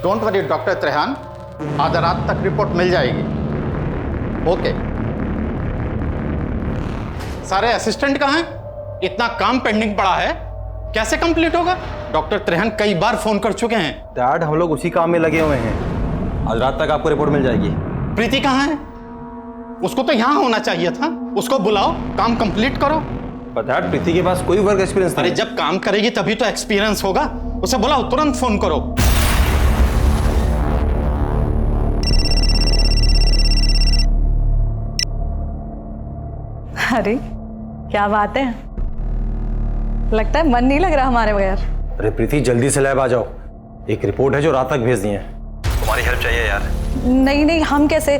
Don't worry doctor Trehan, आधा रात तक रिपोर्ट मिल जाएगी। ओके। सारे असिस्टेंट कहाँ हैं? इतना काम पेंडिंग पड़ा है, कैसे कंप्लीट होगा? डॉक्टर त्रेहान कई बार फोन कर चुके हैं। डैड, हम लोग उसी काम में लगे हुए हैं। आज रात तक आपको रिपोर्ट मिल जाएगी। प्रीति कहाँ है? उसको तो यहाँ होना चाहिए था। उसको बुलाओ, काम कंप्लीट करो। पर डैड, प्रीति के पास कोई वर्क एक्सपीरियंस नहीं। अरे जब काम करेगी तभी तो एक्सपीरियंस होगा। उसे बुलाओ, तुरंत फोन करो। अरे क्या बात है, लगता है मन नहीं लग रहा हमारे बगैर। अरे प्रीति, जल्दी से लैब आ जाओ। एक रिपोर्ट है जो रात तक भेजनी है। तुम्हारी हेल्प चाहिए यार। नहीं नहीं, हम कैसे?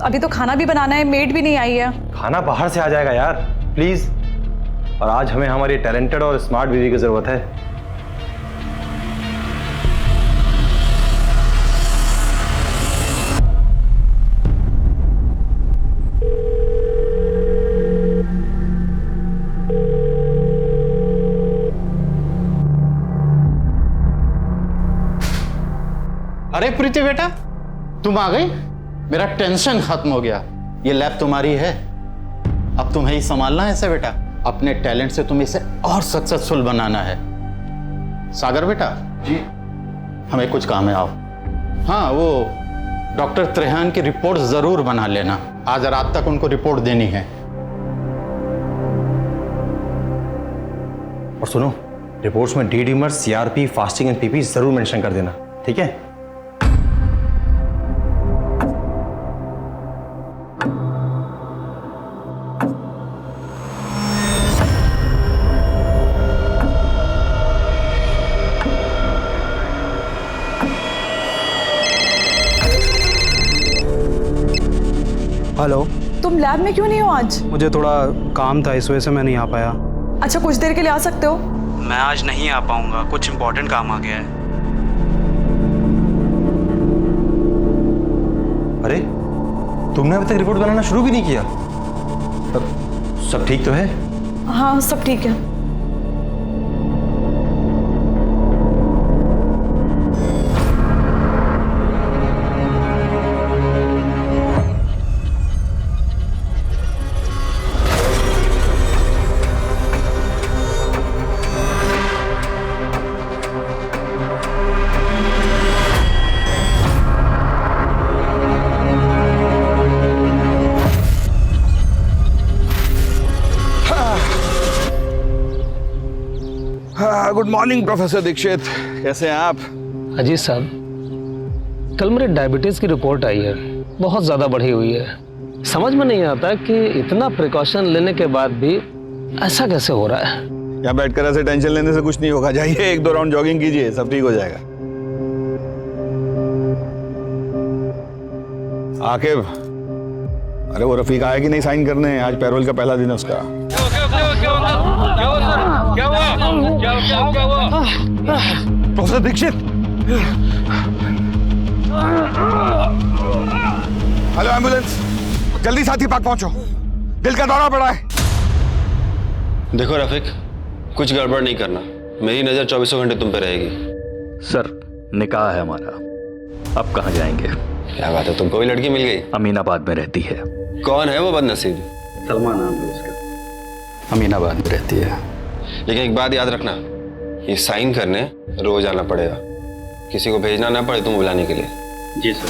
अभी तो खाना भी बनाना है, मेड भी नहीं आई है। खाना बाहर से आ जाएगा यार, प्लीज। और आज हमें हमारी टैलेंटेड और स्मार्ट बीवी की जरूरत है। अरे प्रीति बेटा, तुम आ गई। मेरा टेंशन खत्म हो गया। ये लैब तुम्हारी है, अब तुम्हें ही संभालना है इसे बेटा। अपने टैलेंट से तुम इसे और सक्सेसफुल बनाना है। सागर बेटा जी, हमें कुछ काम है, आओ। हाँ, वो डॉक्टर त्रेहान की रिपोर्ट जरूर बना लेना। आज रात तक उनको रिपोर्ट देनी है। और सुनो, रिपोर्ट्स में D डीमर, CRP, fasting and PP जरूर मेंशन कर देना, ठीक है? हेलो। तुम लैब में क्यों नहीं हो आज? मुझे थोड़ा काम था, इस वजह से मैं नहीं आ पाया। अच्छा, कुछ देर के लिए आ सकते हो? मैं आज नहीं आ पाऊंगा, कुछ इम्पोर्टेंट काम आ गया है। अरे, तुमने अभी तक रिपोर्ट बनाना शुरू भी नहीं किया? सब ठीक तो है? हाँ, सब ठीक है। गुड मॉर्निंग प्रोफेसर दीक्षित, कैसे हैं आप? अजीत साहब, कल मेरे डायबिटीज की रिपोर्ट आई है, बहुत ज्यादा बढ़ी हुई है। समझ में नहीं आता कि इतना प्रिकॉशन लेने के बाद भी ऐसा कैसे हो रहा है। यहाँ बैठकर ऐसे टेंशन लेने से कुछ नहीं होगा। जाइए 1-2 राउंड जॉगिंग कीजिए, सब ठीक हो जाएगा। आकिब, अरे वो रफीक आया कि नहीं साइन करने? आज पैरोल का पहला दिन है उसका। प्रोफेसर दीक्षित, हेलो एम्बुलेंस, जल्दी साथी पार्क पहुंचो, दिल का दौरा पड़ा है। देखो रफीक, कुछ गड़बड़ नहीं करना, मेरी नजर 24 घंटे तुम पे रहेगी। सर, निकाह है हमारा, अब कहाँ जाएंगे? क्या बात है, तुमको भी लड़की मिल गई? अमीनाबाद में रहती है। कौन है वो बदनसीब? सलमा नाम है उसका, अमीनाबाद में रहती है। लेकिन एक बात याद रखना, ये साइन करने रोज आना पड़ेगा, किसी को भेजना ना पड़े तुम बुलाने के लिए। जी सर।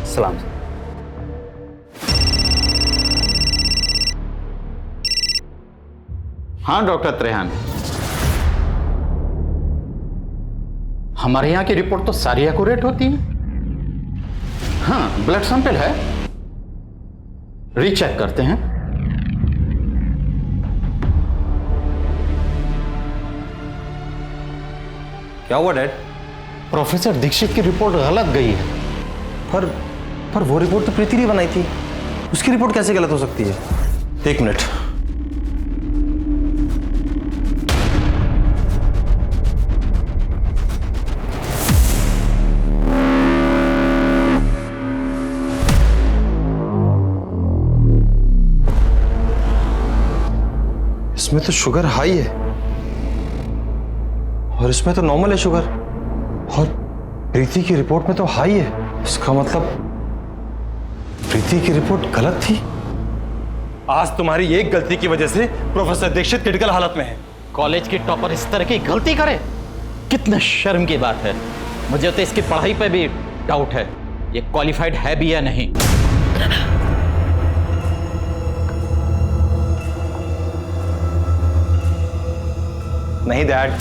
सलाम सर। हाँ डॉक्टर त्रेहान, हमारे यहाँ की रिपोर्ट तो सारी एक्यूरेट होती है। हाँ, ब्लड सैंपल है, रीचेक करते हैं। क्या हुआ डैड? प्रोफेसर दीक्षित की रिपोर्ट गलत गई है। पर वो रिपोर्ट तो प्रीति ने बनाई थी, उसकी रिपोर्ट कैसे गलत हो सकती है? एक मिनट। इसमें तो शुगर हाई है और इसमें तो नॉर्मल है शुगर। प्रीति की रिपोर्ट में तो हाई है, इसका मतलब प्रीति की रिपोर्ट गलत थी। आज तुम्हारी एक गलती की वजह से प्रोफेसर दीक्षित क्रिटिकल हालत में है। कॉलेज की टॉपर इस तरह की गलती करे, कितना शर्म की बात है। मुझे तो इसकी पढ़ाई पे भी डाउट है, ये क्वालिफाइड है भी या नहीं। नहीं डैड,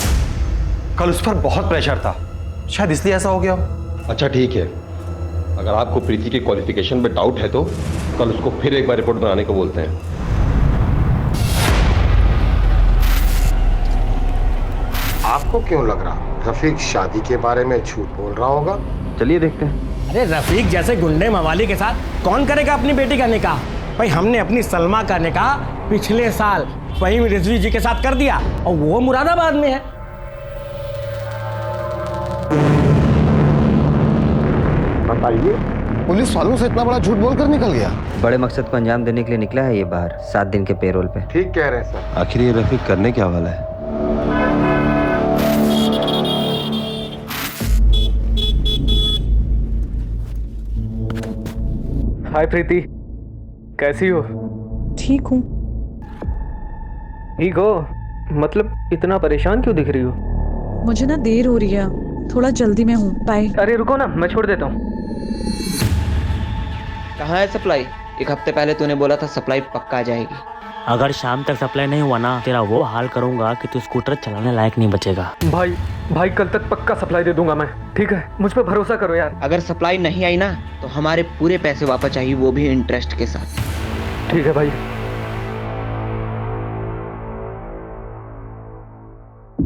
कल उस पर बहुत प्रेशर था, शायद इसलिए ऐसा हो गया हो। अच्छा ठीक है, अगर आपको प्रीति के क्वालिफिकेशन पे डाउट है तो कल उसको फिर एक बार रिपोर्ट बनाने को बोलते हैं। आपको क्यों लग रहा रफीक शादी के बारे में झूठ बोल रहा होगा? चलिए देखते हैं। अरे रफीक जैसे गुंडे मवाली के साथ कौन करेगा अपनी बेटी का निकाह? भाई हमने अपनी सलमा का निकाह पिछले साल फहीम रिजवी जी के साथ कर दिया और वो मुरादाबाद में है। बताइए, पुलिस वालों से इतना बड़ा झूठ बोलकर निकल गया? बड़े मकसद को अंजाम देने के लिए निकला है ये बाहर 7 दिन के पेरोल पे। ठीक कह रहे हैं सर। आखिर ये रफीक करने क्या वाला है? हाय प्रीति, कैसी हो? ठीक हूँ। ठीक हो? मतलब इतना परेशान क्यों दिख रही हो? मुझे ना देर हो रही है, थोड़ा जल्दी में हूँ। बाय। अरे रुको ना, मैं छोड़ देता हूँ। कहाँ है सप्लाई? एक हफ्ते पहले तूने बोला था सप्लाई पक्का आ जाएगी। अगर शाम तक सप्लाई नहीं हुआ ना, तेरा वो हाल करूंगा कि तू स्कूटर चलाने लायक नहीं बचेगा। भाई कल तक पक्का सप्लाई दे दूंगा मैं, ठीक है? मुझ पर भरोसा करो यार। अगर सप्लाई नहीं आई ना तो हमारे पूरे पैसे वापस चाहिए, वो भी इंटरेस्ट के साथ। ठीक है भाई।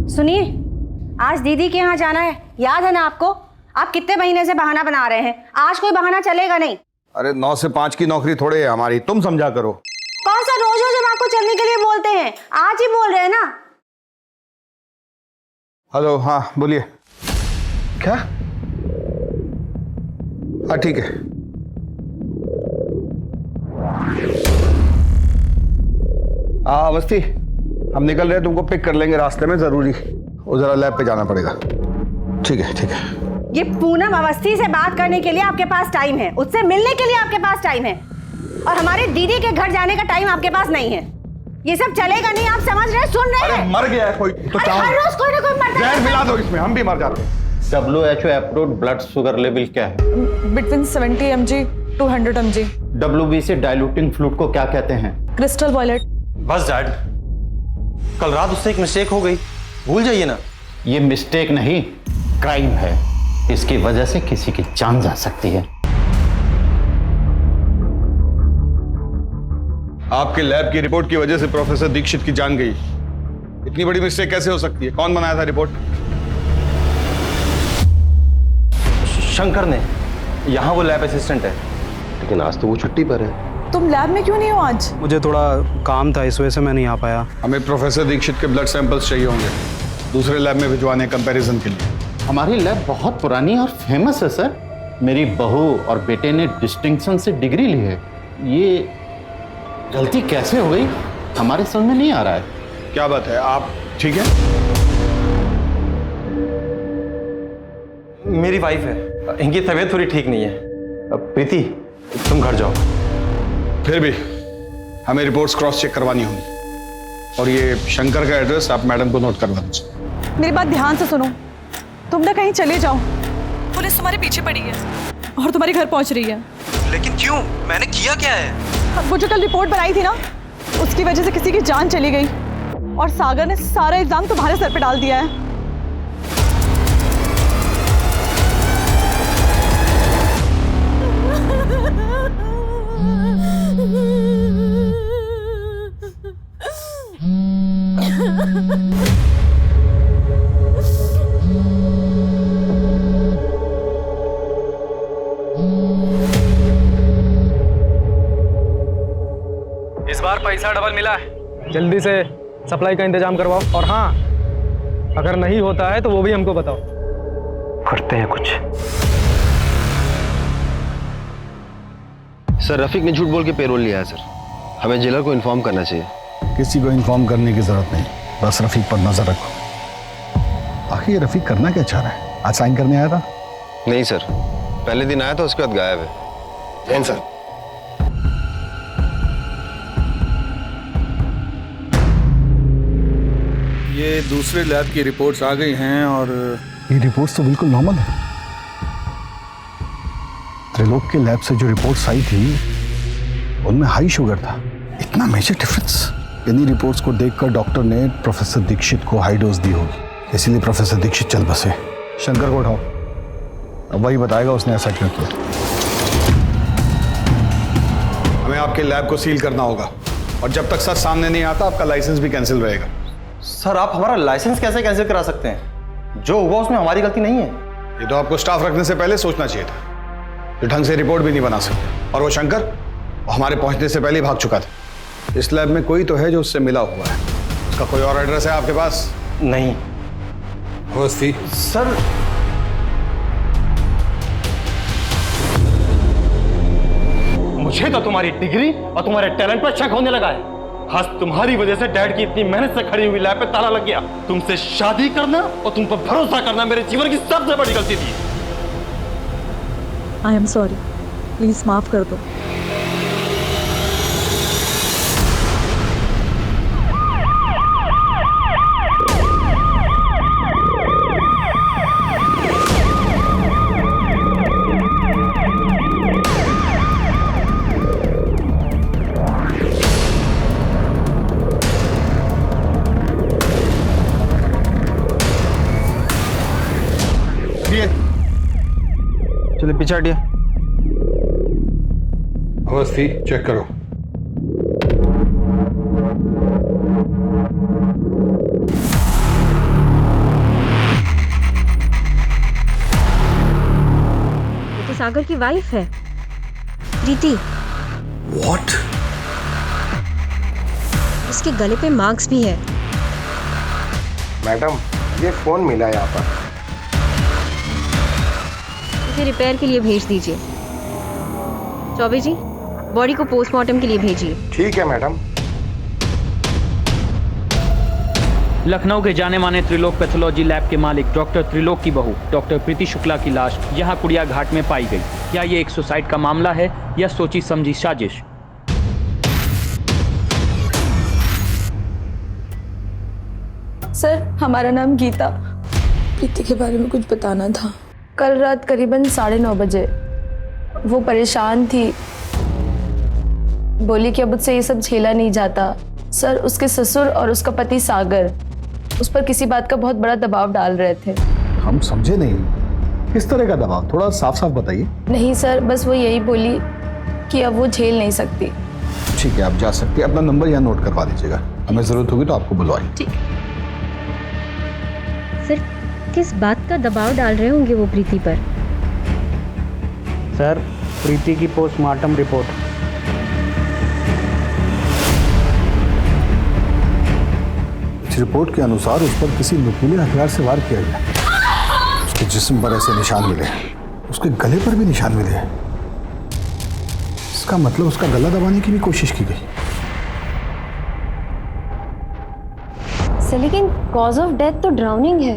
सुनिए, आज दीदी के यहाँ जाना है, याद है ना आपको? आप कितने महीने से बहाना बना रहे हैं, आज कोई बहाना चलेगा नहीं। अरे 9 से 5 की नौकरी थोड़े है हमारी, तुम समझा करो। कौन सा रोज रोज हम आपको चलने के लिए बोलते हैं, आज ही बोल रहे हैं ना। हेलो, हाँ बोलिए। क्या? हाँ ठीक है। हाँ अवस्थी, हम निकल रहे हैं, तुमको पिक कर लेंगे रास्ते में, जरूरी वो जरा लैब पे जाना पड़ेगा। ठीक है ठीक है। ये पूनम अवस्थी से बात करने के लिए आपके पास टाइम है, उससे मिलने के लिए आपके पास टाइम है, और हमारे दीदी के घर जाने का टाइम आपके पास नहीं है। ये सब चलेगा नहीं, आप समझ रहे, सुन रहे हैं? अरे मर गया है कोई तो हर रोज कोई ना कोई मरता है। जहर मिला दो इसमें, हम भी मर जाते हैं। WHO approved blood sugar level क्या है? Between 70 mg to 100 mg। WBC diluting fluid को क्या कहते हैं? Crystal violet. बस डैड, कल रात उससे एक मिस्टेक हो गई, भूल जाइए ना। ये मिस्टेक नहीं, क्राइम है। इसकी वजह से किसी की जान जा सकती है। आपके लैब की रिपोर्ट की वजह से प्रोफेसर दीक्षित की जान गई। इतनी बड़ी मिस्टेक कैसे हो सकती है? कौन बनाया था रिपोर्ट? शंकर ने, यहाँ वो लैब असिस्टेंट है। लेकिन आज तो वो छुट्टी पर है। तुम लैब में क्यों नहीं हो आज? मुझे थोड़ा काम था, इस वजह से मैं नहीं आ पाया। हमें प्रोफेसर दीक्षित के ब्लड सैंपल्स चाहिए होंगे दूसरे लैब में भिजवाने कंपैरिजन के लिए। हमारी लैब बहुत पुरानी और फेमस है सर। मेरी बहू और बेटे ने डिस्टिंक्शन से डिग्री ली है। ये गलती कैसे हो गई हमारे समझ में नहीं आ रहा है। क्या बात है, आप ठीक है? मेरी वाइफ है, इनकी तबीयत थोड़ी ठीक नहीं है। प्रीति तुम घर जाओ। फिर भी हमें रिपोर्ट्स क्रॉस चेक करवानी होंगी, और ये शंकर का एड्रेस आप मैडम को नोट करवा दीजिए। मेरी बात ध्यान से सुनो, तुम ना कहीं चले जाओ, पुलिस तुम्हारे पीछे पड़ी है और तुम्हारे घर पहुंच रही है। लेकिन क्यों? मैंने किया क्या है? वो जो कल रिपोर्ट बनाई थी ना, उसकी वजह से किसी की जान चली गई, और सागर ने सारा इल्जाम तुम्हारे सर पे डाल दिया है। इस बार पैसा डबल मिला है, जल्दी से सप्लाई का इंतजाम करवाओ। और हाँ, अगर नहीं होता है तो वो भी हमको बताओ, करते हैं कुछ। सर रफीक ने झूठ बोल के पेरोल लिया है सर, हमें जेलर को इन्फॉर्म करना चाहिए। किसी को इन्फॉर्म करने की जरूरत नहीं, बस रफीक पर नजर रखो। आखिर ये रफीक करना क्या चाह रहा है? आज साइन करने आया था, नहीं सर, पहले दिन आया था, उसके बाद गायब है। जैन सर, ये दूसरे लैब की रिपोर्ट्स आ गई हैं और ये रिपोर्ट्स तो बिल्कुल नॉर्मल है। त्रिलोक के लैब से जो रिपोर्ट्स आई थी उनमें हाई शुगर था। इतना मेजर डिफरेंस? इन्हीं रिपोर्ट्स को देखकर डॉक्टर ने प्रोफेसर दीक्षित को हाई डोज दी होगी, इसीलिए प्रोफेसर दीक्षित चल बसे। शंकर को उठाओ, अब वही बताएगा उसने ऐसा क्यों किया। हमें आपके लैब को सील करना होगा और जब तक सच सामने नहीं आता आपका लाइसेंस भी कैंसिल रहेगा। सर आप हमारा लाइसेंस कैसे कैंसिल करा सकते हैं? जो हुआ उसमें हमारी गलती नहीं है। ये तो आपको स्टाफ रखने से पहले सोचना चाहिए था। जो ढंग से रिपोर्ट भी नहीं बना सकते। और वो शंकर, वो हमारे पहुंचने से पहले ही भाग चुका था। इस लैब में कोई तो है जो उससे मिला हुआ है। उसका कोई और एड्रेस है आपके पास? नहीं। अवस्थी सर मुझे तो तुम्हारी डिग्री और तुम्हारे टैलेंट पर शक होने लगा है। आज तुम्हारी वजह से डैड की इतनी मेहनत से खड़ी हुई लैब पे ताला लग गया। तुमसे शादी करना और तुम पर भरोसा करना मेरे जीवन की सबसे बड़ी गलती थी। आई एम सॉरी, प्लीज माफ कर दो। चलिए पीछे हटिए। अवस्थी चेक करो। ये तो सागर की वाइफ है, प्रीति। What? उसके गले पे मार्क्स भी है। मैडम, ये फोन मिला यहाँ पर। इसे रिपेयर के लिए भेज दीजिए। चौबे जी, बॉडी को पोस्टमार्टम के लिए भेजिए। ठीक है मैडम। लखनऊ के जाने माने त्रिलोक पैथोलॉजी लैब के मालिक डॉक्टर त्रिलोक की बहू डॉक्टर प्रीति शुक्ला की लाश यहां कुड़िया घाट में पाई गई। क्या ये एक सुसाइड का मामला है या सोची समझी साजिश? सर, हमारा नाम गीता। प्रीति के बारे में कुछ बताना था। कल रात करीबन 9:30 बजे वो परेशान थी, बोली कि अब उससे ये सब झेला नहीं जाता। सर, उसके ससुर और उसका पति सागर उस पर किसी बात का बहुत बड़ा दबाव डाल रहे थे। हम समझे नहीं, किस तरह का दबाव? थोड़ा साफ साफ बताइए। नहीं सर, बस वो यही बोली कि अब वो झेल नहीं सकती। ठीक है, आप जा सकते हैं। अपना नंबर यहाँ नोट करवा दीजिएगा, हमें जरूरत होगी तो आपको बुलवाएं। ठीक। सर, किस बात का दबाव डाल रहे होंगे वो प्रीति पर? सर, प्रीति की पोस्टमार्टम रिपोर्ट। इस रिपोर्ट के अनुसार उस पर किसी नुकीले हथियार से वार किया गया। उसके जिस्म पर ऐसे निशान मिले, उसके गले पर भी निशान मिले। इसका मतलब उसका गला दबाने की भी कोशिश की गई। सर, लेकिन कॉज ऑफ डेथ तो ड्राउनिंग है।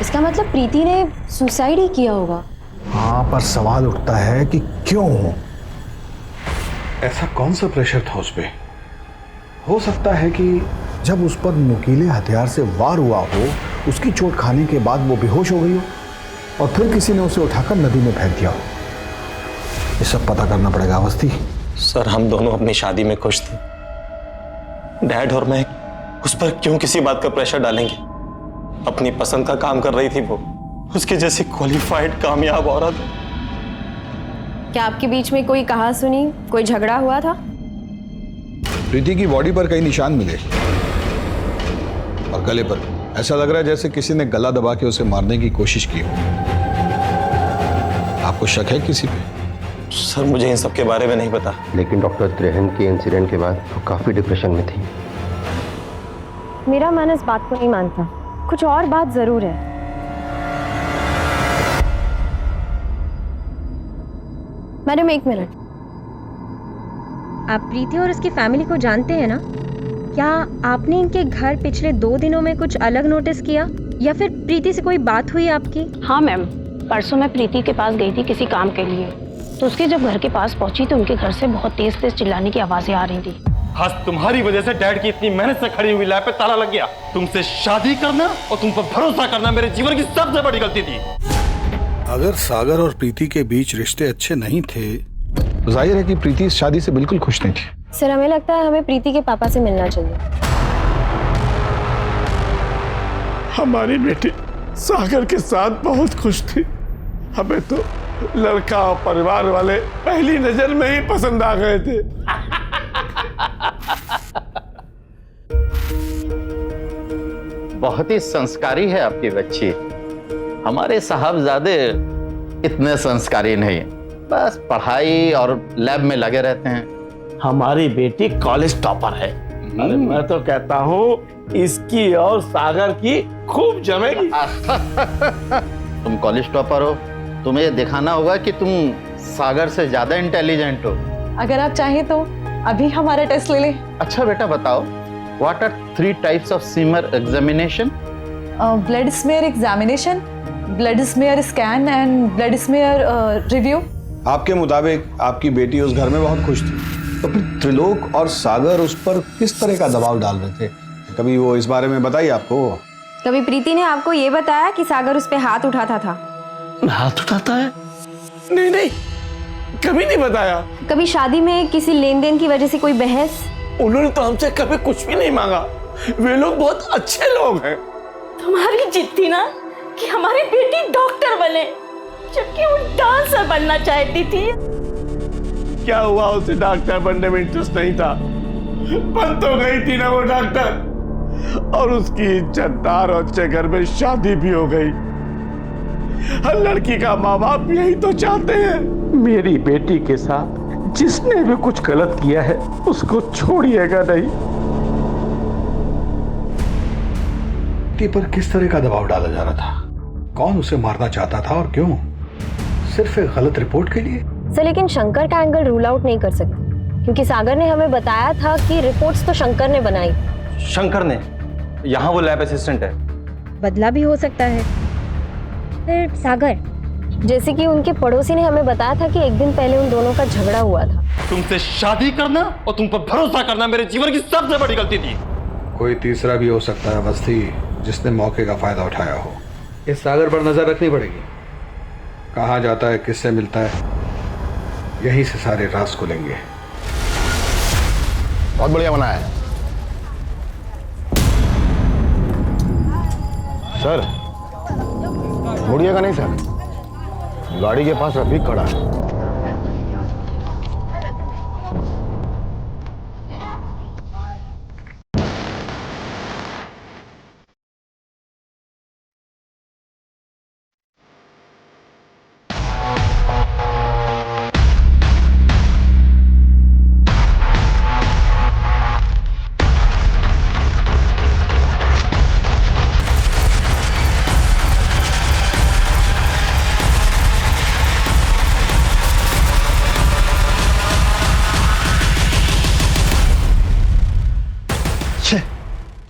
इसका मतलब प्रीति ने सुसाइड ही किया होगा। हाँ, पर सवाल उठता है कि क्यों? ऐसा कौन सा प्रेशर था उस पे? हो सकता है कि जब उस पर नुकीले हथियार से वार हुआ हो, उसकी चोट खाने के बाद वो बेहोश हो गई हो और फिर किसी ने उसे उठाकर नदी में फेंक दिया हो। ये सब पता करना पड़ेगा अवस्थी। सर, हम दोनों अपनी शादी में खुश थे। डैड और मैं उस पर क्यों किसी बात का प्रेशर डालेंगे? अपनी पसंद का काम कर रही थी वो, उसकी जैसी क्वालिफाइड कामयाब औरत। क्या आपके बीच में कोई कहा सुनी, कोई झगड़ा हुआ था? प्रीति की बॉडी पर कई निशान मिले और गले पर। ऐसा लग रहा है जैसे किसी ने गला दबा के उसे मारने की कोशिश की हो। आपको शक है किसी पे? सर, मुझे इन सब के बारे में नहीं पता। लेकिन डॉक्टर त्रेहन के इंसिडेंट के बाद वो काफी डिप्रेशन में थी। मेरा मन इस बात को नहीं मानता। कुछ और बात जरूर है। Madam, 1 minute. आप प्रीति और उसकी फैमिली को जानते हैं ना? क्या आपने इनके घर पिछले 2 दिनों में कुछ अलग नोटिस किया या फिर प्रीति से कोई बात हुई आपकी? हाँ मैम, परसों मैं प्रीति के पास गई थी किसी काम के लिए, तो उसके जब घर के पास पहुंची तो उनके घर से बहुत तेज तेज चिल्लाने की आवाजें आ रही थी। हाँ, तुम्हारी वजह से डैड की इतनी मेहनत से खड़ी हुई लैब पे ताला लग गया। तुमसे शादी करना और तुम पर भरोसा करना मेरे जीवन की सबसे बड़ी गलती थी। अगर सागर और प्रीति के बीच रिश्ते अच्छे नहीं थे तो जाहिर है कि प्रीति इस शादी से बिल्कुल खुश नहीं थी। सर हमें लगता है हमें प्रीति के पापा से मिलना चाहिए। हमारी बेटी सागर के साथ बहुत खुश थी। हमें तो लड़का और परिवार वाले पहली नजर में ही पसंद आ गए थे। बहुत ही संस्कारी है आपकी बच्ची। हमारे साहबजादे इतने संस्कारी नहीं, बस पढ़ाई और लैब में लगे रहते हैं। हमारी बेटी कॉलेज टॉपर है। अरे मैं तो कहता हूँ इसकी और सागर की खूब जमेगी। तुम कॉलेज टॉपर हो, तुम्हें ये दिखाना होगा कि तुम सागर से ज्यादा इंटेलिजेंट हो। अगर आप चाहें तो अभी हमारा टेस्ट ले लें। अच्छा बेटा बताओ, what are 3 types of smear examination? Blood smear examination, blood smear scan and blood smear review. आपके मुताबिक आपकी बेटी उस घर में बहुत खुश थी, तो फिर त्रिलोक और सागर उस पर किस तरह का दबाव डाल रहे थे? कभी वो इस बारे में बताइए आपको। कभी प्रीति ने आपको ये बताया कि सागर उस पे हाथ उठाता था? हाथ उठाता है? नहीं नहीं, कभी नहीं बताया। कभी शादी में किसी लेन देन की वजह से कोई बहस? उन्होंने तो हमसे कभी कुछ भी नहीं मांगा। वे लोग बहुत अच्छे लोग हैं। तुम्हारी जिद थी ना कि हमारी बेटी डॉक्टर बने, जबकि वो डांसर बनना चाहती थी। क्या हुआ, उसे डॉक्टर बनने में इंटरेस्ट नहीं था? बन तो गई थी ना वो डॉक्टर, और उसकी इज्जतदार और अच्छे घर में शादी भी हो गई। हर लड़की का माँ बाप यही तो चाहते हैं। मेरी बेटी के साथ जिसने भी कुछ गलत किया है उसको छोड़िएगा नहीं। बेटी पर किस तरह का दबाव डाला जा रहा था? कौन उसे मारना चाहता था और क्यों? सिर्फ एक गलत रिपोर्ट के लिए? सर लेकिन शंकर का एंगल रूल आउट नहीं कर सकते, क्योंकि सागर ने हमें बताया था कि रिपोर्ट्स तो शंकर ने बनाई। शंकर ने? यहाँ वो लैब असिस्टेंट है। बदला भी हो सकता है। फिर सागर, जैसे कि उनके पड़ोसी ने हमें बताया था कि एक दिन पहले उन दोनों का झगड़ा हुआ था। तुमसे शादी करना और तुम पर भरोसा करना मेरे जीवन की सबसे बड़ी गलती थी। कोई तीसरा भी हो सकता है अवस्थी, जिसने मौके का फायदा उठाया हो। इस सागर पर नजर रखनी पड़ेगी। कहाँ जाता है, किससे मिलता है, यहीं से सारे राज खुलेंगे। बहुत बढ़िया बना है सर। मुड़िएगा नहीं सर, गाड़ी के पास रफीक खड़ा है।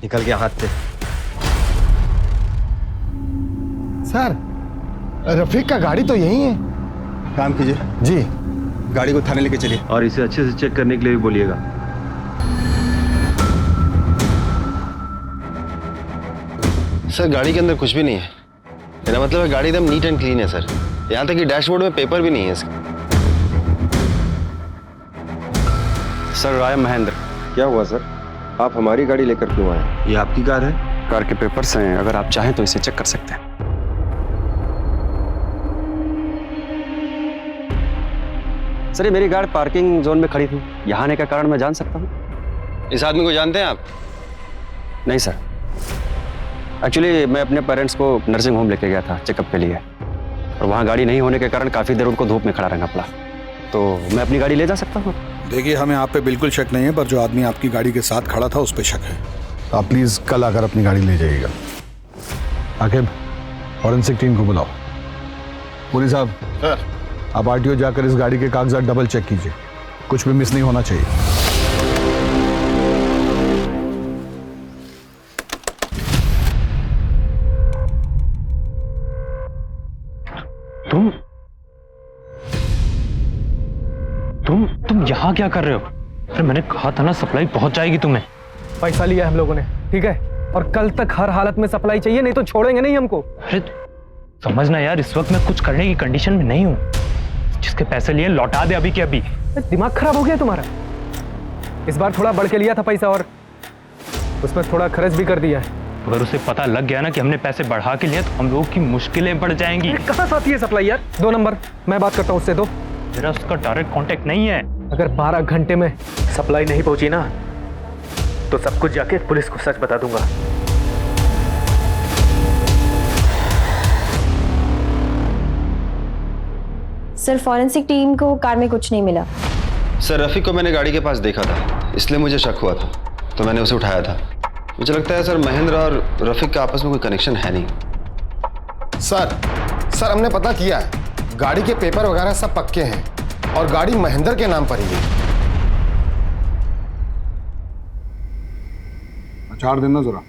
निकल गया हाथ से। सर, रफीक का गाड़ी तो यही है। काम कीजिए जी, गाड़ी को थाने लेके चलिए और इसे अच्छे से चेक करने के लिए भी बोलिएगा। सर गाड़ी के अंदर कुछ भी नहीं है। मेरा मतलब है गाड़ी एकदम नीट एंड क्लीन है सर। यहाँ तक कि डैशबोर्ड में पेपर भी नहीं है इसका। सर राय महेंद्र। क्या हुआ सर, आप हमारी गाड़ी लेकर क्यों आए? ये आपकी कार है? कार के पेपर्स हैं, अगर आप चाहें तो इसे चेक कर सकते हैं। सर ये मेरी गाड़ी पार्किंग जोन में खड़ी थी, यहाँ आने का कारण मैं जान सकता हूँ? इस आदमी को जानते हैं आप? नहीं सर, एक्चुअली मैं अपने पेरेंट्स को नर्सिंग होम लेके गया था चेकअप के लिए, और वहाँ गाड़ी नहीं होने के कारण काफ़ी देर उनको धूप में खड़ा रहना पड़ा। तो मैं अपनी गाड़ी ले जा सकता हूँ? देखिए, हमें आप पे बिल्कुल शक नहीं है, पर जो आदमी आपकी गाड़ी के साथ खड़ा था उस पे शक है। तो आप प्लीज कल आकर अपनी गाड़ी ले जाइएगा। आकिब, फॉरेंसिक टीम को बुलाओ। पुरी साहब, सर, आप आरटीओ जाकर इस गाड़ी के कागजात डबल चेक कीजिए, कुछ भी मिस नहीं होना चाहिए। यहाँ क्या कर रहे हो? अरे मैंने कहा था ना सप्लाई पहुंच जाएगी तुम्हें। पैसा लिया हम लोगों ने, ठीक है, और कल तक हर हालत में सप्लाई चाहिए, नहीं तो छोड़ेंगे नहीं हमको। अरे समझना यार, इस वक्त मैं कुछ करने की कंडीशन में नहीं हूँ। जिसके पैसे लिए लौटा दे अभी के अभी। दिमाग खराब हो गया तुम्हारा? इस बार थोड़ा बढ़ के लिया था पैसा और उसमें थोड़ा खर्च भी कर दिया है। अगर उसे पता लग गया ना कि हमने पैसे बढ़ा के लिए तो हम लोगों की मुश्किलें बढ़ जाएंगी। कहाँ से आती है सप्लाई यार? 2 नंबर, मैं बात करता हूँ उससे। दो, मेरा उसका डायरेक्ट कांटेक्ट नहीं है। अगर 12 घंटे में सप्लाई नहीं पहुंची ना तो सब कुछ जाके पुलिस को सच बता दूंगा। सर फॉरेंसिक टीम को कार में कुछ नहीं मिला। सर रफीक को मैंने गाड़ी के पास देखा था, इसलिए मुझे शक हुआ था, तो मैंने उसे उठाया था। मुझे लगता है सर महेंद्र और रफीक का आपस में कोई कनेक्शन है नहीं। सर हमने पता किया है, गाड़ी के पेपर वगैरह सब पक्के हैं और गाड़ी महेंद्र के नाम पर ही है। 4 दिन ना जरा।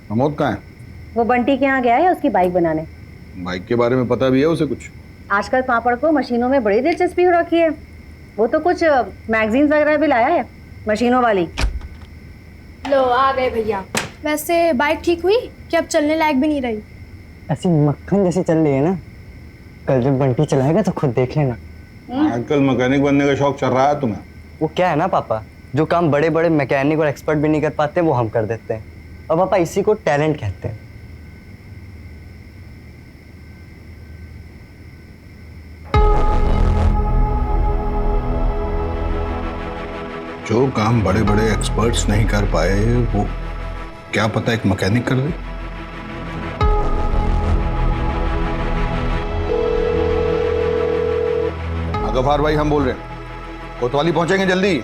प्रमोद कहाँ है? वो बंटी के यहाँ गया है उसकी बाइक बनाने। बाइक के बारे में पता भी है उसे कुछ? आजकल पापड़ को मशीनों में बड़ी दिलचस्पी हो रखी है। वो तो कुछ मैगजीन्स वगैरह भी लाया है मशीनों वाली। लो आ गए भैया। वैसे बाइक ठीक हुई कि अब चलने लायक भी नहीं रही? ऐसी मक्खन जैसी चल रही है ना, कल जब बंटी चलाएगा तो खुद देख लेना। आजकल मैकेनिक बनने का शौक चल रहा है तुम्हें? वो क्या है ना पापा, जो काम बड़े बड़े मैकेनिक और एक्सपर्ट भी नहीं कर पाते वो हम कर देते हैं, और पापा इसी को टैलेंट कहते हैं। जो काम बड़े बड़े एक्सपर्ट्स नहीं कर पाए वो क्या पता एक मैकेनिक कर दे। गफार भाई हम बोल रहे हैं, कोतवाली पहुंचेंगे जल्दी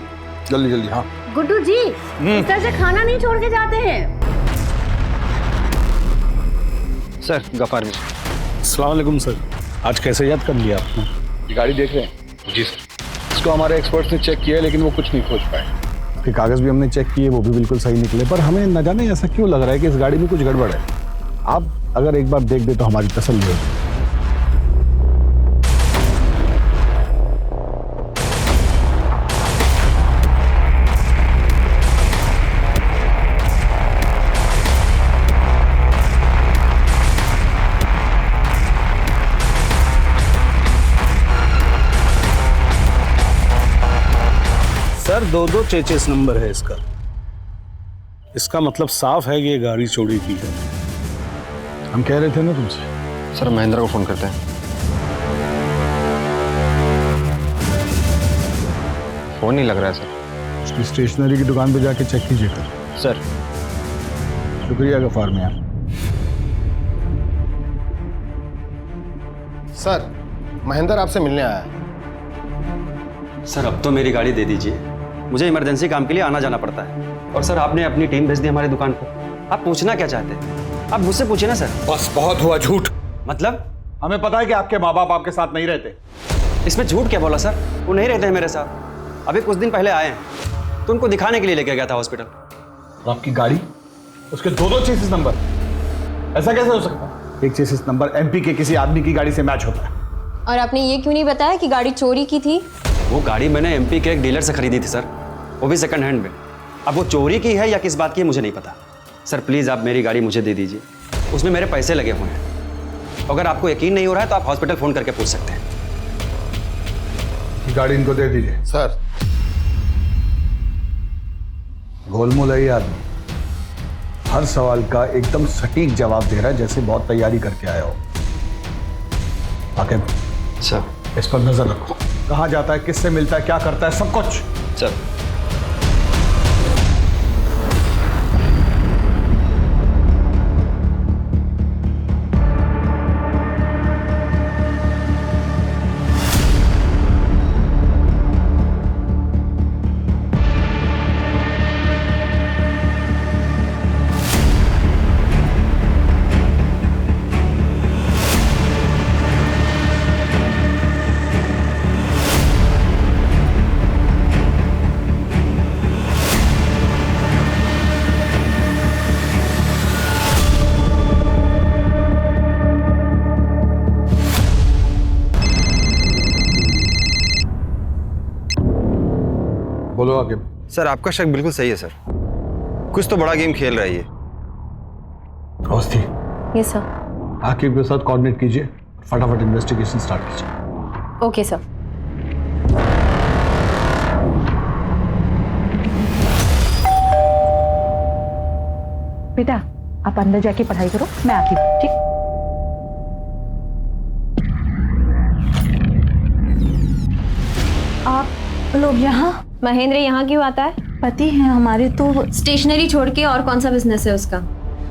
जल्दी जल्दी। हाँ गुड्डू जी, इस तरह से खाना नहीं छोड़ के जाते हैं। सर गफार जी। अस्सलाम वालेकुम सर, आज कैसे याद कर लिया आपने? ये गाड़ी देख रहे हैं? जी सर। इसको हमारे एक्सपर्ट्स ने चेक किया लेकिन वो कुछ नहीं खोज पाए। इसके कागज भी हमने चेक किए, वो भी बिल्कुल सही निकले, पर हमें न जाने ऐसा क्यों लग रहा है कि इस गाड़ी में कुछ गड़बड़ है। आप अगर एक बार देख दे तो हमारी तसल्ली होगी। सर 2-2 चेचिस नंबर है इसका। इसका मतलब साफ है कि ये गाड़ी चोरी की है। हम कह रहे थे ना तुमसे। सर महेंद्र को फोन करते हैं। फोन नहीं लग रहा है सर। उसकी स्टेशनरी की दुकान पे जाके चेक कीजिएगा। सर शुक्रिया गफार मियां। सर महेंद्र आपसे मिलने आया है। सर अब तो मेरी गाड़ी दे दीजिए, मुझे इमरजेंसी काम के लिए आना जाना पड़ता है। और सर आपने अपनी टीम भेज दी हमारी दुकान पर। आप पूछना क्या चाहते हैं? आप मुझसे पूछिए ना सर। बस बहुत हुआ झूठ। मतलब? हमें पता है कि आपके माँ बाप आपके साथ नहीं रहते। इसमें झूठ क्या बोला सर? वो नहीं रहते हैं मेरे साथ। अभी कुछ दिन पहले आए हैं तो उनको दिखाने के लिए लेके गया था हॉस्पिटल। और आपकी गाड़ी, उसके 2-2 चेसिस नंबर, ऐसा कैसे हो सकता है? एक चेसिस नंबर एमपी के किसी आदमी की गाड़ी से मैच होता है। और आपने ये क्यों नहीं बताया कि गाड़ी चोरी की थी? वो गाड़ी मैंने एमपी के एक डीलर से खरीदी थी सर, वो भी सेकंड हैंड में। अब वो चोरी की है या किस बात की है मुझे नहीं पता। सर प्लीज़ आप मेरी गाड़ी मुझे दे दीजिए, उसमें मेरे पैसे लगे हुए हैं। अगर आपको यकीन नहीं हो रहा है तो आप हॉस्पिटल फ़ोन करके पूछ सकते हैं। गाड़ी इनको दे दीजिए। सर गोलमोल आदमी हर सवाल का एकदम सटीक जवाब दे रहा है, जैसे बहुत तैयारी करके आया हो। आके सर इस पर नजर रखो, कहाँ जाता है, किससे मिलता है, क्या करता है, सब कुछ। सर बोलो आगे। सर आपका शक बिल्कुल सही है सर, कुछ तो बड़ा गेम खेल रहा है ये। Awasthi, yes sir. आकिब के साथ कोऑर्डिनेट कीजिए, फटाफट इन्वेस्टिगेशन स्टार्ट कीजिए। Okay sir. बेटा आप अंदर जाके पढ़ाई करो, मैं आती हूँ। ठीक। आप लोग यहाँ? महेंद्र यहाँ क्यों आता है? पति हैं हमारे तो। स्टेशनरी छोड़ के और कौन सा बिजनेस है उसका?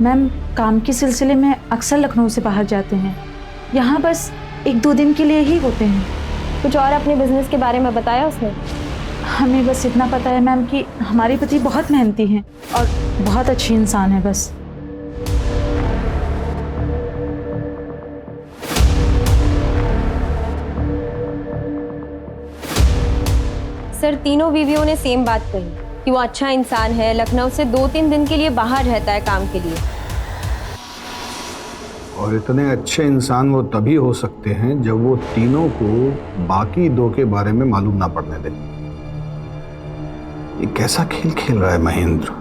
मैम काम के सिलसिले में अक्सर लखनऊ से बाहर जाते हैं, यहाँ बस 1-2 दिन के लिए ही होते हैं। कुछ और अपने बिजनेस के बारे में बताया उसने? हमें बस इतना पता है मैम कि हमारे पति बहुत मेहनती हैं और बहुत अच्छे इंसान है बस। सर तीनों बीवियों ने सेम बात कही कि वो अच्छा इंसान है, लखनऊ से 2-3 दिन के लिए बाहर रहता है काम के लिए। और इतने अच्छे इंसान वो तभी हो सकते हैं जब वो तीनों को बाकी 2 के बारे में मालूम ना पड़ने दें। ये कैसा खेल खेल रहा है महेंद्र?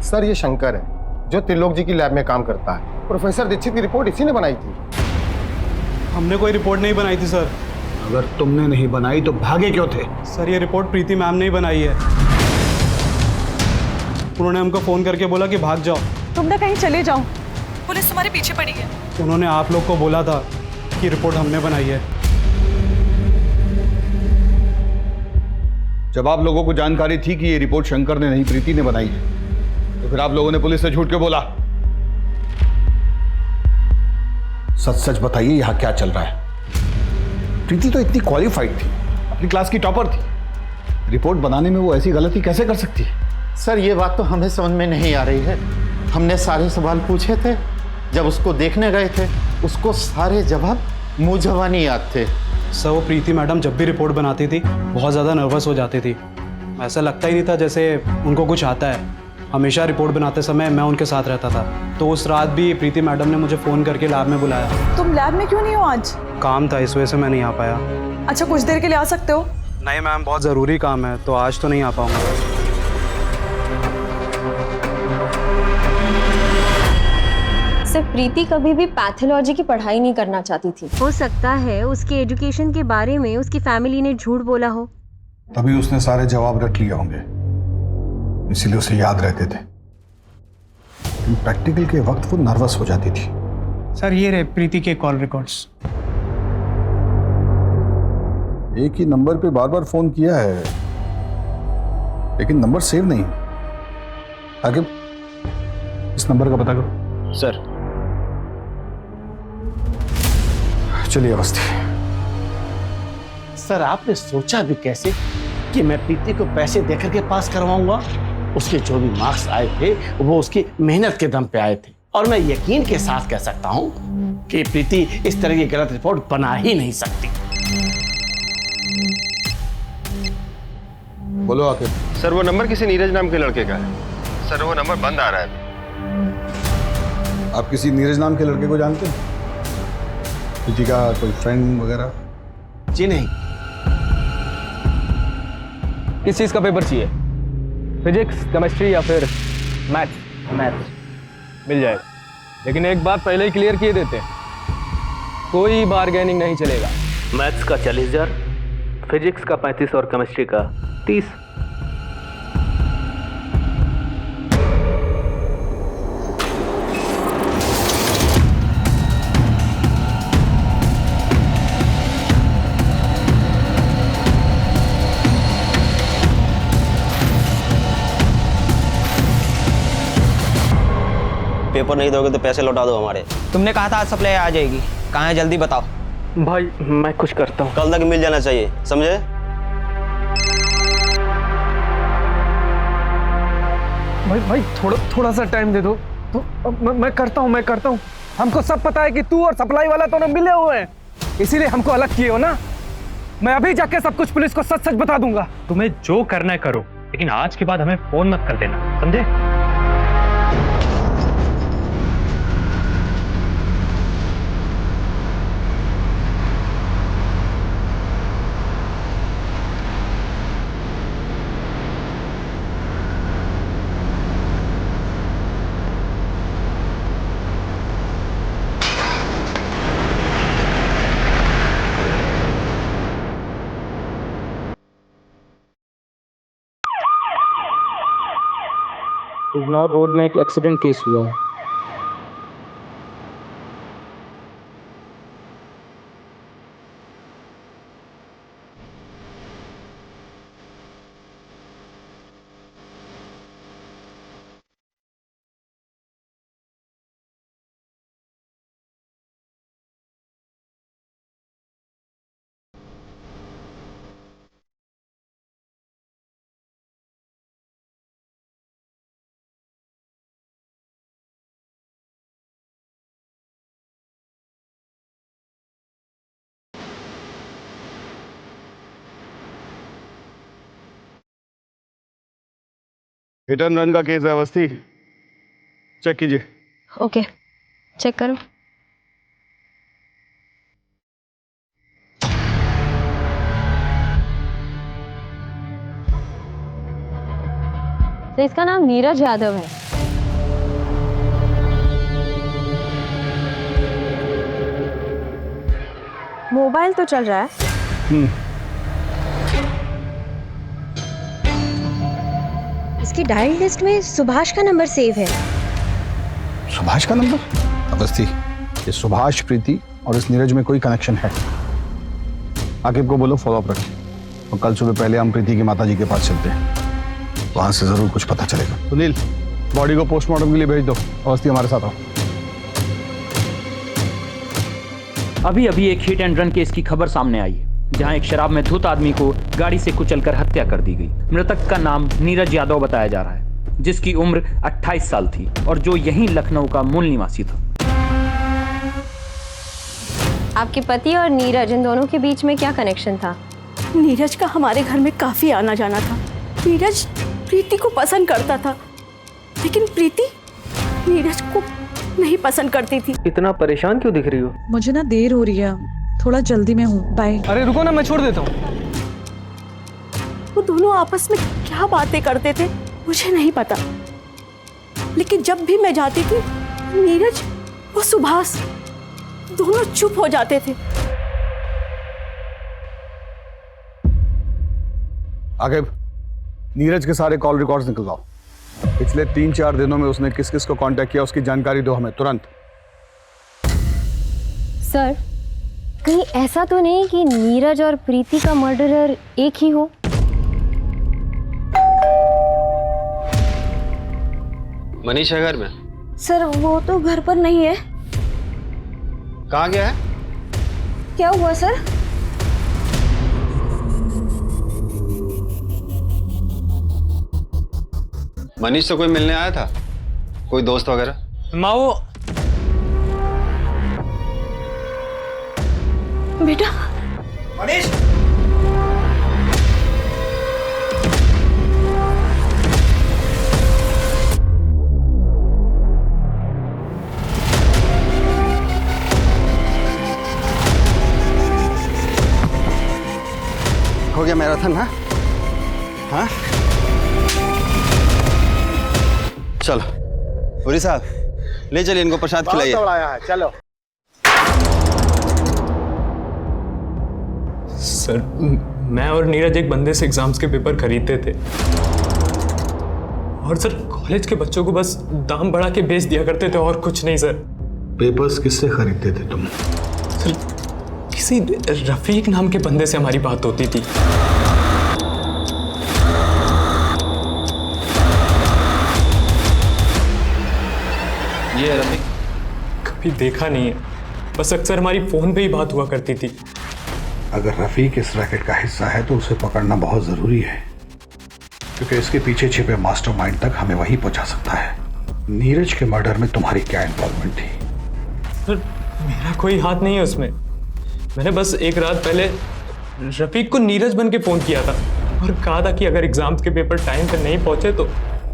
सर ये शंकर है जो त्रिलोक जी की लैब में काम करता है। प्रोफेसर दीक्षित की रिपोर्ट इसी ने बनाई थी। हमने कोई रिपोर्ट नहीं बनाई थी सर। अगर तुमने नहीं बनाई तो भागे क्यों थे? सर ये रिपोर्ट प्रीति मैम ने ही बनाई है। उन्होंने हमको फोन करके बोला कि भाग जाओ, तुम ना कहीं चले जाओ, पुलिस तुम्हारे पीछे पड़ी है। उन्होंने आप लोग को बोला था कि रिपोर्ट हमने बनाई है। जब आप लोगों को जानकारी थी कि ये रिपोर्ट शंकर ने नहीं प्रीति ने बनाई है, तो फिर आप लोगों ने पुलिस से झूठ क्यों बोला? सच सच बताइए यहाँ क्या चल रहा है? प्रीति तो इतनी क्वालिफाइड थी, अपनी क्लास की टॉपर थी, रिपोर्ट बनाने में वो ऐसी गलती कैसे कर सकती है? सर ये बात तो हमें समझ में नहीं आ रही है। हमने सारे सवाल पूछे थे, जब उसको देखने गए थे उसको सारे जवाब मुंह जबानी याद थे। सर वो प्रीति मैडम जब भी रिपोर्ट बनाती थी बहुत ज़्यादा नर्वस हो जाती थी। ऐसा लगता ही नहीं था जैसे उनको कुछ आता है। हमेशा रिपोर्ट बनाते समय मैं उनके साथ रहता था। तो उस रात भी प्रीति मैडम ने मुझे फ़ोन करके लैब में बुलाया। तुम लैब में क्यों नहीं हो आज? काम था इस वजह से मैं नहीं आ पाया। अच्छा कुछ देर के लिए आ सकते हो? नहीं मैम बहुत ज़रूरी काम है तो आज तो नहीं आ पाऊँगा। सर प्रीति कभी भी पैथोलॉजी की पढ़ाई नहीं करना चाहती थी। हो सकता है उसके एजुकेशन के बारे में उसकी फैमिली ने झूठ बोला हो, तभी उसने सारे जवाब रट लिए होंगे, इसीलिए उसे याद रहते थे। प्रैक्टिकल के वक्त वो नर्वस हो जाती थी। सर ये रहे प्रीति के कॉल रिकॉर्ड्स। एक ही नंबर पे बार बार फोन किया है, लेकिन नंबर सेव नहीं। आगे इस नंबर का पता करो। सर चलिए अवस्थी। सर आपने सोचा भी कैसे कि मैं प्रीति को पैसे देकर के पास करवाऊंगा? उसके जो भी मार्क्स आए थे वो उसकी मेहनत के दम पे आए थे, और मैं यकीन के साथ कह सकता हूं कि प्रीति इस तरह की गलत रिपोर्ट बना ही नहीं सकती। बोलो आके। सर वो नंबर किसी नीरज नाम के लड़के का है। सर वो नंबर बंद आ रहा है। आप किसी नीरज नाम के लड़के को जानते हैं? प्रीति का कोई फ्रेंड वगैरह? जी नहीं। किस चीज का पेपर चाहिए? फिजिक्स, केमिस्ट्री या फिर मैथ्स? मैथ्स मिल जाएगा, लेकिन एक बात पहले ही क्लियर किए देते हैं, कोई बार्गेनिंग नहीं चलेगा। मैथ्स का 40,000, फिजिक्स का 35 और केमिस्ट्री का 30। पेपर नहीं दोगे तो पैसे लौटा दो हमारे। तुमने कहा था आज सप्लाई आ जाएगी, कहाँ है जल्दी बताओ। भाई मैं कुछ करता हूँ। कल तक मिल जाना चाहिए, समझे? भाई थोड़ा सा टाइम दे दो तो मैं करता हूँ। हमको सब पता है कि तू और सप्लाई वाला दोनों मिले हुए हैं, इसीलिए हमको अलग किए हो ना। मैं अभी जाके सब कुछ पुलिस को सच बता दूंगा। तुम्हें जो करना है करो, लेकिन आज के बाद हमें फोन मत कर देना, समझे? बिजनौर रोड में एक एक्सीडेंट केस हुआ है। हिट एंड रन का केस है अवस्थी, चेक कीजिए। ओके, चेक करो। तो इसका नाम नीरज यादव है। मोबाइल तो चल रहा है। इसकी डायल लिस्ट में सुभाष का नंबर सेव है। सुभाष का नंबर? अवस्थी, ये सुभाष, प्रीति और इस नीरज में कोई कनेक्शन है? आकिब को बोलो फॉलो अप रखें और कल सुबह पहले हम प्रीति की माताजी के पास चलते हैं, वहां से जरूर कुछ पता चलेगा। सुनील, बॉडी को पोस्टमार्टम के लिए भेज दो। अवस्थी हमारे साथ आओ। अभी अभी एक हिट एंड रन केस की खबर सामने आई है, जहां एक शराब में धुत आदमी को गाड़ी से कुचलकर हत्या कर दी गई। मृतक का नाम नीरज यादव बताया जा रहा है, जिसकी उम्र 28 साल थी और जो यहीं लखनऊ का मूल निवासी था। आपके पति और नीरज, इन दोनों के बीच में क्या कनेक्शन था? नीरज का हमारे घर में काफी आना जाना था। नीरज प्रीति को पसंद करता था, लेकिन प्रीति नीरज को नहीं पसंद करती थी। इतना परेशान क्यों दिख रही हो? मुझे ना देर हो रही है, थोड़ा जल्दी में हूँ, बाय। अरे रुको ना, मैं छोड़ देता हूँ। वो दोनों आपस में क्या बातें करते थे मुझे नहीं पता, लेकिन जब भी मैं जाती थी नीरज और सुभाष दोनों चुप हो जाते थे। आकिब, नीरज के सारे कॉल रिकॉर्ड्स निकलवाओ। पिछले 3-4 दिनों में उसने किस किस को कांटेक्ट किया, उसकी जानकारी दो हमें तुरंत। सर, कहीं ऐसा तो नहीं कि नीरज और प्रीति का मर्डरर एक ही हो? मनीष है घर में? सर वो तो घर पर नहीं है। कहाँ गया है? क्या हुआ सर? मनीष से कोई मिलने आया था? कोई दोस्त वगैरह? माँ वो बेटा। मनीष, हो गया मैराथन? हाँ हाँ, चलो पुरी साहब ले चलिए, इनको प्रसाद खिलाइए। चलो सर, मैं और नीरज एक बंदे से एग्जाम्स के पेपर खरीदते थे, और सर कॉलेज के बच्चों को बस दाम बढ़ा के बेच दिया करते थे और कुछ नहीं सर। पेपर्स किससे खरीदते थे तुम? सर किसी रफीक नाम के बंदे से हमारी बात होती थी। ये है रफीक? कभी देखा नहीं है, बस अक्सर हमारी फोन पे ही बात हुआ करती थी। अगर रफीक इस रैकेट का हिस्सा है तो उसे पकड़ना बहुत जरूरी है, क्योंकि इसके पीछे छिपे मास्टरमाइंड तक हमें वही पहुंचा सकता है। नीरज के मर्डर में तुम्हारी क्या इन्वॉल्वमेंट थी? सर मेरा कोई हाथ नहीं है उसमें। मैंने बस एक रात पहले रफीक को नीरज बन के फोन किया था और कहा था कि अगर एग्जाम्स के पेपर टाइम पे नहीं पहुंचे तो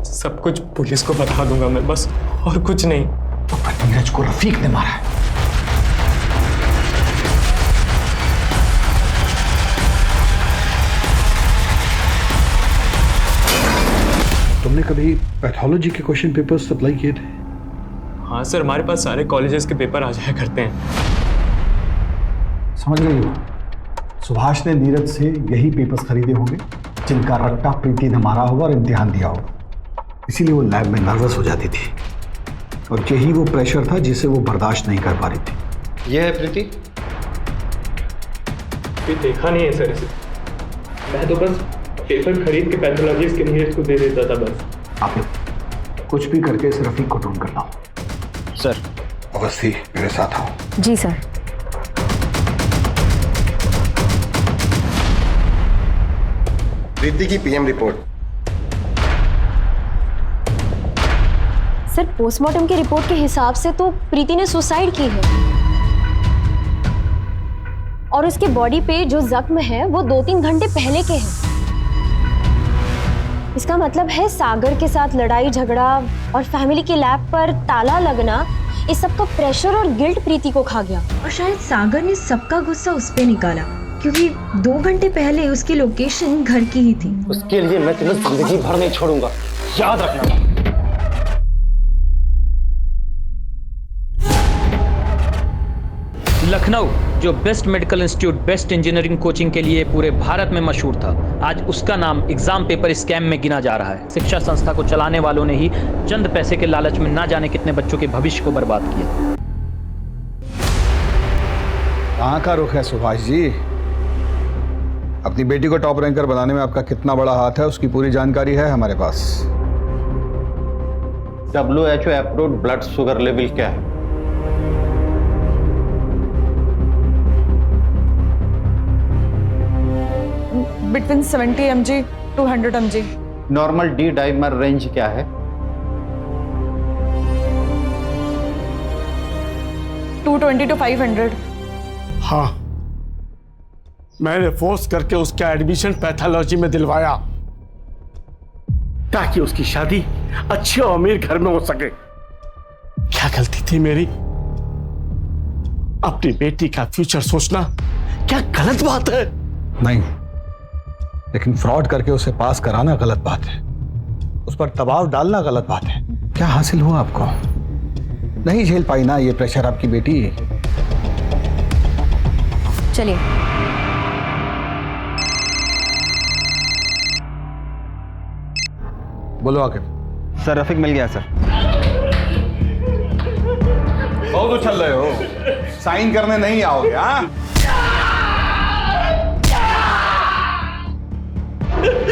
सब कुछ पुलिस को बता दूंगा मैं, बस और कुछ नहीं। तो नीरज को रफीक ने मारा है? तुमने कभी पैथोलॉजी के क्वेश्चन पेपर सप्लाई किए थे? हाँ सर, हमारे पास सारे कॉलेजेस के पेपर आ जाया करते हैं। समझ गई हो? सुभाष ने नीरज से यही पेपर्स खरीदे होंगे जिनका रट्टा प्रीति ने मारा होगा और इम्तिहान दिया होगा। इसीलिए वो लैब में नर्वस हो जाती थी और यही वो प्रेशर था जिसे वो बर्दाश्त नहीं कर पा रही थी। ये है प्रीति? देखा नहीं है सर इसे। मैं तो बस पेपर खरीद के पैथोलॉजिस्ट के नीरज को दे देता था बस। आप लोग कुछ भी करके इस रफीक को ढूंढ कर लाओ। सर। अवस्थी मेरे साथ आओ। जी सर। प्रीति की पीएम रिपोर्ट। सर पोस्टमार्टम के रिपोर्ट के हिसाब से तो प्रीति ने सुसाइड की है और उसके बॉडी पे जो जख्म है वो 2-3 घंटे पहले के हैं। इसका मतलब है सागर के साथ लड़ाई झगड़ा और फैमिली के लैब पर ताला लगना, इस सब का प्रेशर और गिल्ट प्रीति को खा गया। और शायद सागर ने सबका गुस्सा उस पे निकाला क्योंकि 2 घंटे पहले उसकी लोकेशन घर की ही थी। उसके लिए मैं तुम्हें जिंदगी भर नहीं छोड़ूंगा, याद रखना। लखनऊ जो best medical institute, best engineering coaching के लिए पूरे भारत में मशहूर था, आज उसका नाम एग्जाम पेपर स्कैम में गिना जा रहा है। शिक्षा संस्था को चलाने वालों ने ही चंद पैसे के लालच में ना जाने कितने बच्चों के भविष्य को बर्बाद किया। कहाँ का रुख है सुभाष जी? अपनी बेटी को टॉप रैंकर बनाने में आपका कितना बड़ा हाथ है उसकी पूरी जानकारी है हमारे पास। WHO approved blood sugar level क्या है? Between 70 mg to 100 mg। Normal D dimer range क्या है? 220 to 500। हाँ, मैंने फोर्स करके उसका एडमिशन पैथोलॉजी में दिलवाया ताकि उसकी शादी अच्छे और अमीर घर में हो सके। क्या गलती थी मेरी? अपनी बेटी का फ्यूचर सोचना क्या गलत बात है? नहीं, लेकिन फ्रॉड करके उसे पास कराना गलत बात है। उस पर दबाव डालना गलत बात है। क्या हासिल हुआ आपको? नहीं झेल पाई ना ये प्रेशर आपकी बेटी। चलिए। बोलो आखिर। सर रफीक मिल गया सर। बहुत उछल रहे हो, साइन करने नहीं आओगे? हाँ,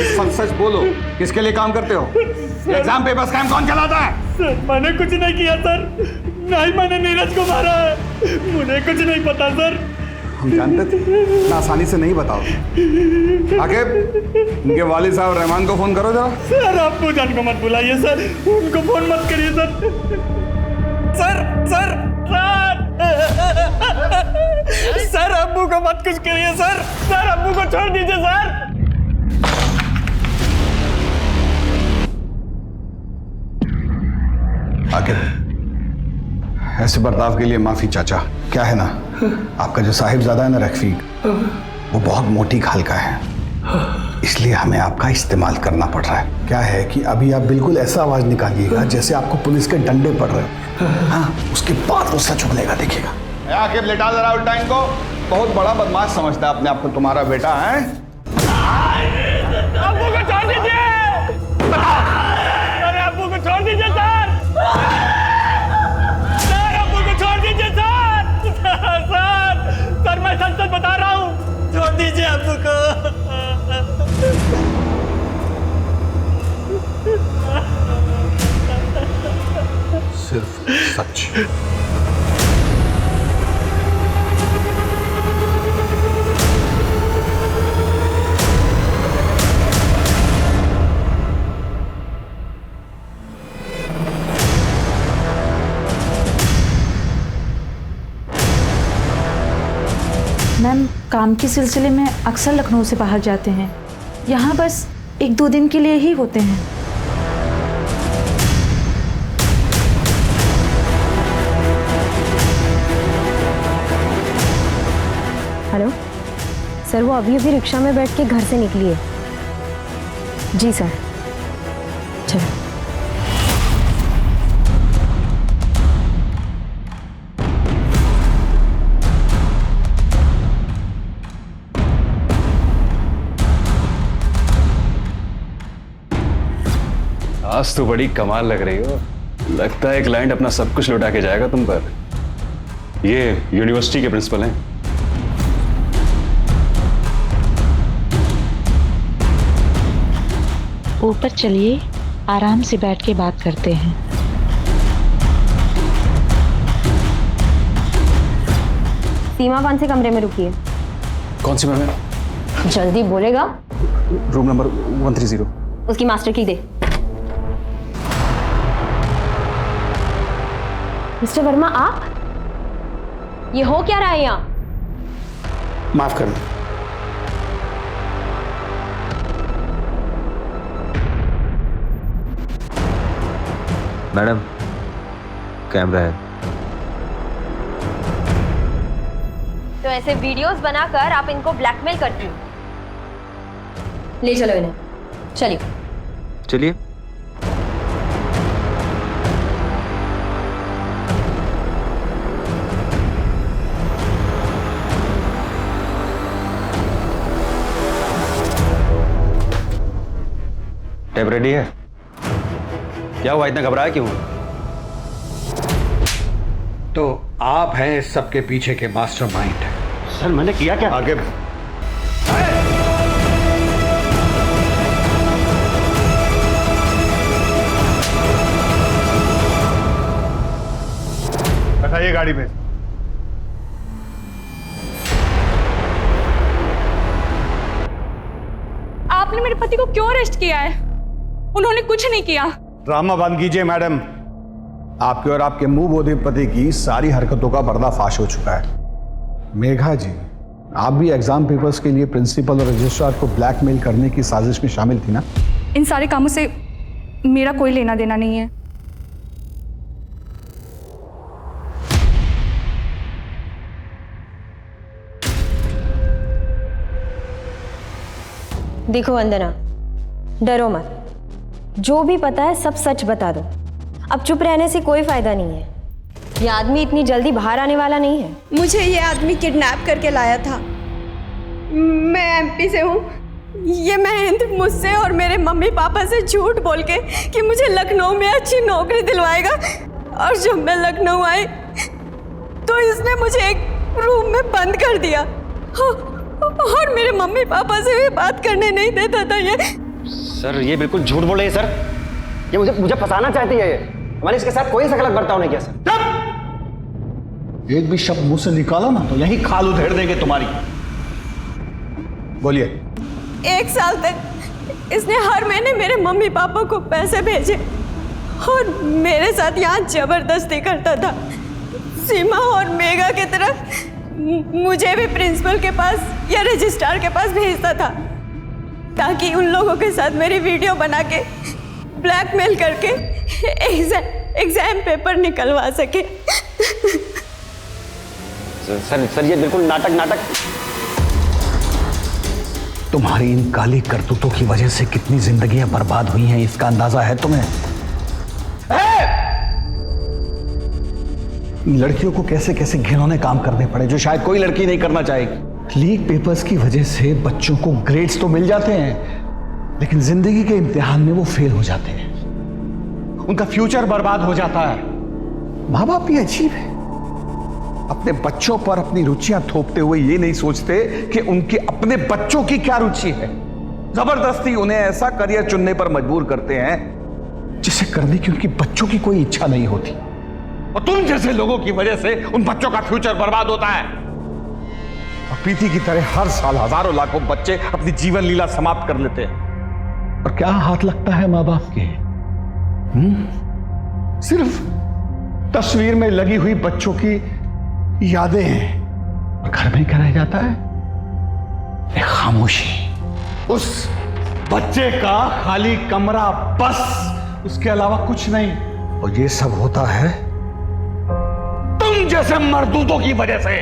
सच सच बोलो, किसके लिए काम करते हो? एग्जाम पेपर स्कैम कौन चलाता है? सर मैंने कुछ नहीं किया सर, ना ही मैंने नीरज को मारा है, मुझे कुछ नहीं पता सर। हम जानते थे, इतना आसानी से नहीं बताओ। आकिब, इनके वालिद साहब रहमान को फोन करो जरा। सर अब्बू जान को मत बुलाइए सर, उनको फोन मत करिए sir. Sir sir sir sir अब्बू को मत कुछ करिए सर, सर अब्बू को छोड़ दीजिए सर। आकिब, ऐसे बर्ताव के लिए माफी चाचा। क्या है ना, आपका जो साहिबजादा है ना रफीक, वो बहुत मोटी खाल का है, इसलिए हमें आपका इस्तेमाल करना पड़ रहा है। क्या है कि अभी आप बिल्कुल ऐसा आवाज निकालिएगा जैसे आपको पुलिस के डंडे पड़ रहे हैं। हाँ, उसके बाद वो सच बोलेगा, देखिएगा। आकिब लेटा जरा उल्टा इनको, बहुत बड़ा बदमाश समझता है अपने आप को तुम्हारा बेटा है। अब्बू को छोड़ दीजिए, अरे अब्बू को छोड़ दीजिए सर, सर अब्बू को छोड़ दीजिए सर, सर मैं सच सच बता रहा हूँ, छोड़ दीजिए अब्बू को। सिर्फ सच। मैम काम के सिलसिले में अक्सर लखनऊ से बाहर जाते हैं, यहाँ बस 1-2 दिन के लिए ही होते हैं। हेलो सर, वो अभी अभी रिक्शा में बैठ के घर से निकली है। जी सर, चलो। आज तो बड़ी कमाल लग रही हो। लगता है क्लाइंट अपना सब कुछ लौटा के जाएगा तुम पर। ये यूनिवर्सिटी के प्रिंसिपल हैं। ऊपर चलिए, आराम से बैठ के बात करते हैं। सीमा कौन से कमरे में रुकी है? कौन सी मैम? जल्दी बोलेगा। Room number 130। उसकी मास्टर की दे। मिस्टर वर्मा, आप ये हो क्या रहा है यहाँ? माफ कर दो। मैडम, कैमरा है। तो ऐसे वीडियोस बनाकर आप इनको ब्लैकमेल करती हो। ले चलो इन्हें, चलिए। चलिए। टेप रेडी है? क्या हुआ, इतना घबराया क्यों? तो आप हैं इस सबके पीछे के मास्टरमाइंड। सर मैंने किया क्या? आगे बैठाइए गाड़ी में। आपने मेरे पति को क्यों अरेस्ट किया है? उन्होंने कुछ नहीं किया। ड्रामा बंद कीजिए मैडम। आपके और आपके मुंह बोधे पति की सारी हरकतों का पर्दाफाश हो चुका है। मेघा जी, आप भी एग्जाम पेपर्स के लिए प्रिंसिपल और रजिस्ट्रार को ब्लैकमेल करने की साजिश में शामिल थी ना? इन सारे कामों से मेरा कोई लेना देना नहीं है। देखो वंदना, डरो मत। जो भी पता है सब सच बता दो। अब चुप रहने से कोई फायदा नहीं है। ये आदमी इतनी जल्दी बाहर आने वाला नहीं है। मुझे ये आदमी किडनैप करके लाया था। मैं एमपी से हूँ। ये महेंद्र मुझसे और मेरे मम्मी पापा से झूठ बोल के कि मुझे लखनऊ में अच्छी नौकरी दिलवाएगा, और जब मैं लखनऊ आई तो इसने मुझे एक रूम में बंद कर दिया और मेरे मम्मी पापा से भी बात करने नहीं देता था। ये सर, ये बिल्कुल झूठ बोल रही है सर। ये मुझे फंसाना चाहती है। हमारे इसके साथ कोई गलत बर्ताव नहीं किया सर। एक भी शब्द मुंह से निकाला ना तो यही खाल उधेड़ देंगे तुम्हारी। बोलिए। 1 साल तक इसने हर महीने मेरे मम्मी पापा को पैसे भेजे और मेरे साथ यहाँ जबरदस्ती करता था। सीमा और मेघा की तरह मुझे भी प्रिंसिपल के पास या रजिस्ट्रार के पास भेजता था, ताकि उन लोगों के साथ मेरी वीडियो बना के ब्लैकमेल करके एग्जाम पेपर निकलवा सके। सर ये बिल्कुल नाटक। तुम्हारी इन काली करतूतों की वजह से कितनी जिंदगियां बर्बाद हुई हैं, इसका अंदाजा है तुम्हें? लड़कियों को कैसे कैसे घिनौने काम करने पड़े जो शायद कोई लड़की नहीं करना चाहेगी। लीक पेपर्स की वजह से बच्चों को ग्रेड्स तो मिल जाते हैं, लेकिन जिंदगी के इम्तिहान में वो फेल हो जाते हैं। उनका फ्यूचर बर्बाद हो जाता है। माँ बाप भी अजीब है, अपने बच्चों पर अपनी रुचियां थोपते हुए ये नहीं सोचते कि उनके अपने बच्चों की क्या रुचि है। जबरदस्ती उन्हें ऐसा करियर चुनने पर मजबूर करते हैं जिसे करने की उनकी बच्चों की कोई इच्छा नहीं होती, और तुम जैसे लोगों की वजह से उन बच्चों का फ्यूचर बर्बाद होता है। और प्रीति की तरह हर साल हजारों लाखों बच्चे अपनी जीवन लीला समाप्त कर लेते हैं। और क्या हाथ लगता है माँ बाप के? सिर्फ तस्वीर में लगी हुई बच्चों की यादें हैं, और घर में क्या रह जाता है? एक खामोशी। उस बच्चे का खाली कमरा, बस, उसके अलावा कुछ नहीं। और ये सब होता है तुम जैसे मर्दूदों की वजह से।